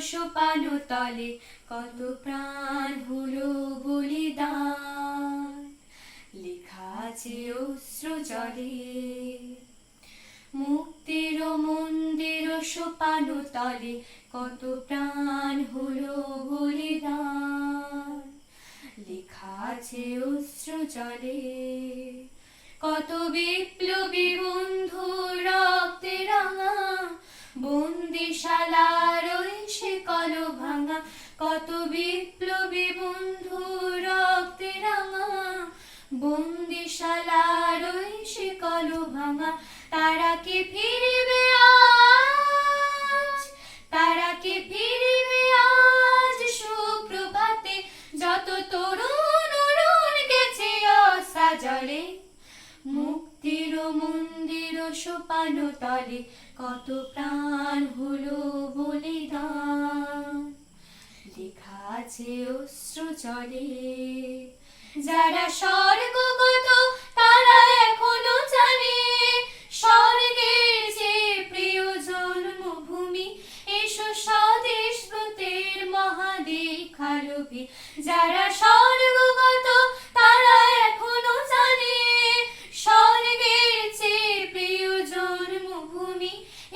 সোপান তলে কত প্রাণ হলো বলিদান, লেখা আছে অশ্রু জলে। মুক্তির মন্দির সোপান তলে কত প্রাণ হলো বলিদান, লেখা আছে অশ্রু জলে। কত বিপ্লবী বন্ধু রক্তে রাঙা, বন্দিশালার ওই শিকল ভাঙা। কত বিপ্লবী বন্ধু রক্তে রাঙা, বন্দিশালার ওই শিকল ভাঙা। তারা কি ফিরবে আজ, তারা কি ফিরবে আজ সুপ্রভাতে, যত তরুণ অরুণ গেছে আশা জলে। মুক্তির মন্দির সোপান তলে কত প্রাণ হলো বলিদান, লেখা আছে অশ্রু জলে। যারা স্বর্গগত তারা এখনো জানে, স্বর্গের যে প্রিয় জন্মভূমি, এসো স্বদেশ ব্রতের মহাদীক্ষা লোভী। যারা স্বর্গগত তারা এখনো জানে, স্বর্গের যে প্রিয় জন্মভূমি,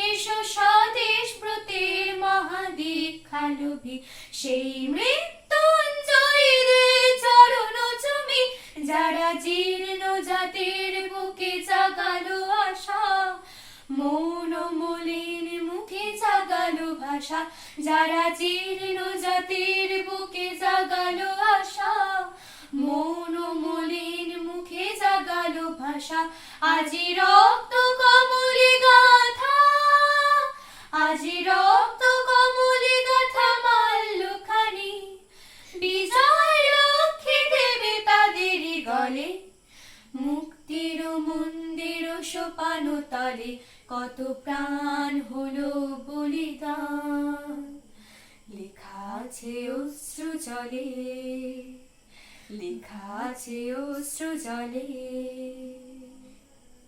এসো স্বদেশ ব্রতের মহাদীক্ষা লোভী। সেই মৃত্যুঞ্জয়ীদের চরণ চুমি, যারা জীর্ণ জাতির বুকে জাগালো আশা, মৌন মলিন মুখে জাগালো ভাষা। যারা জীর্ণ জাতির বুকে জাগালো আশা, মৌন মলিন মুখে জাগালো ভাষা। আজি রক্ত কমলি গাথা, আজি রক্ত কমলি গাথা মাল্যখানি, বিজয় লক্ষ্মী দেবে তাদেরই গলে। মুক্তির মন্দির সোপান তলে কত প্রাণ হলো বলিদান, লেখা আছে অশ্রু জলে, লেখা আছে অশ্রু জলে।